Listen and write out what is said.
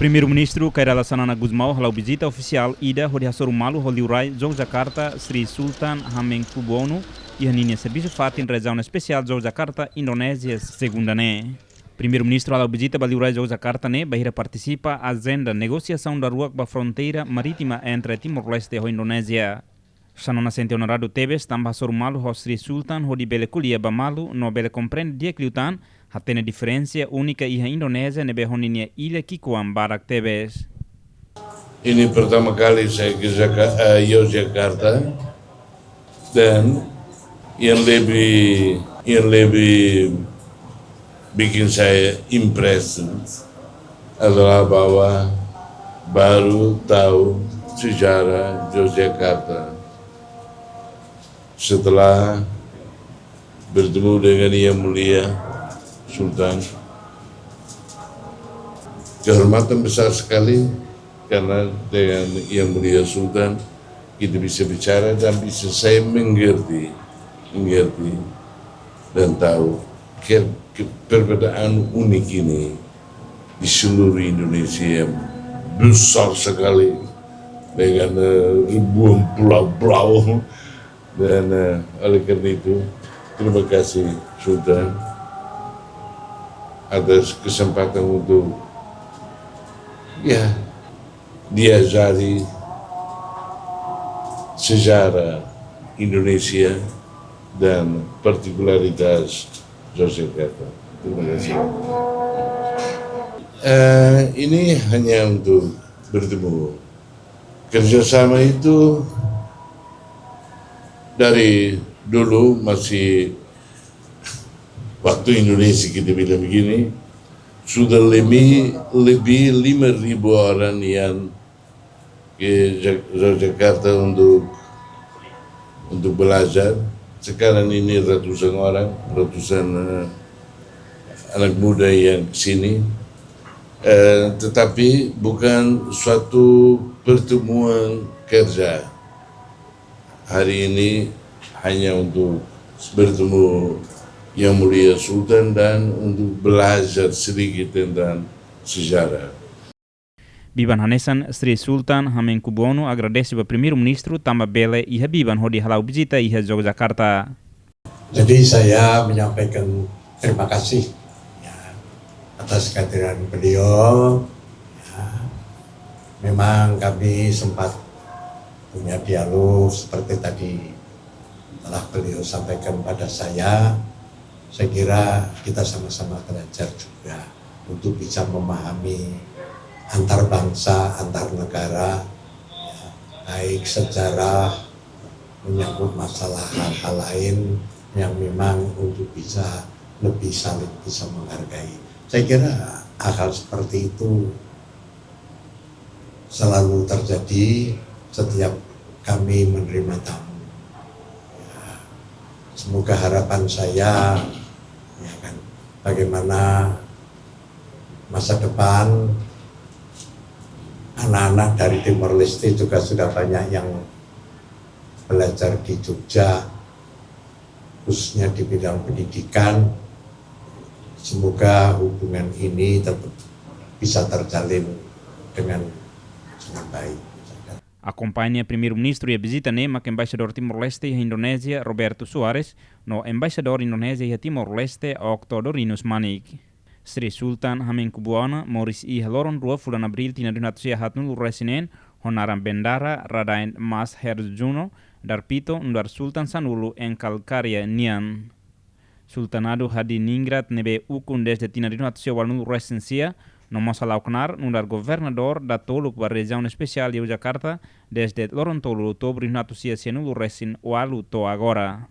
Primeiro-Ministro Kairala Sanana Gusmao halau visita oficial ida hodi Hasorumalu Holiurai Yogyakarta Sri Sultan Hamengkubuwono e hanini serviço fatin região especial Yogyakarta Indonésia segunda ne. Primeiro-Ministro halau visita Baliurai Yogyakarta ne bahira participa agenda negociação da rua ba fronteira marítima entre Timor-Leste e Indonésia. Sanona sente honorado Tebes tambah Hasorumalu ho Sri Sultan hodi bele kulia bamalu no bele compreende dia kliutan hatena diferença única iha Indonésia nebe honinya ilha Kikuam Barak Tebes. Ini pertama kali saya ke Yogyakarta dan yang lebih bikin saya impress adalah bahwa baru tahu sejarah Yogyakarta setelah bertemu dengan Yang Mulia Sultan. Kehormatan besar sekali karena dengan Yang Mulia Sultan kita bisa bicara dan bisa saya mengerti dan tahu perbedaan unik ini di seluruh Indonesia yang besar sekali dengan ribuan pulau-pulau dan oleh karena itu terima kasih Sultan atas kesempatan untuk diajari sejarah Indonesia dan partikularitas Yogyakarta. Terima kasih. Ini hanya untuk bertemu. Kerjasama itu dari dulu masih waktu Indonesia kita bilang begini, sudah lebih 5.000 orang yang ke Yogyakarta untuk belajar. Sekarang ini ratusan anak muda yang kesini, tetapi bukan suatu pertemuan kerja. Hari ini hanya untuk bertemu Yang Mulia Sultan dan untuk belajar sedikit tentang sejarah. Biban Hanesan Sri Sultan Hamengkubuwono agradece ao primeiro-ministro tambah bele iha biban hodi halau visita iha Yogyakarta. Jadi saya menyampaikan terima kasih atas kehadiran beliau. Memang kami sempat punya dialog seperti tadi telah beliau sampaikan pada saya. Saya kira kita sama-sama belajar juga untuk bisa memahami antar bangsa, antar negara, baik sejarah, menyangkut masalah hal-hal lain yang memang untuk bisa lebih saling bisa menghargai. Saya kira hal-hal seperti itu selalu terjadi setiap kami menerima tamu. Semoga harapan saya bagaimana masa depan anak-anak dari Timor Leste juga sudah banyak yang belajar di Jogja, khususnya di bidang pendidikan. Semoga hubungan ini tetap bisa terjalin dengan baik. Acompanha primeiro-ministro e a visita nema que embaixador Timor-Leste e Indonésia Roberto Soares no embaixador Indonésia e Timor-Leste Octodorino Manik. Sri Sultan Hamengkubuwono Morris I Haloron 2 bulan April 1991 resinen honaran bendara Radain Mas Herjuno Darpito Ndar Sultan Sanulu en Kalkaria Nian. Sultanado hadi ningrat nebe ukun desde 1991 resensia no masalah kenar nundar governador da toluk ba região especial de Yogyakarta desde Lorontolo outubro 1991 resin walu to agora.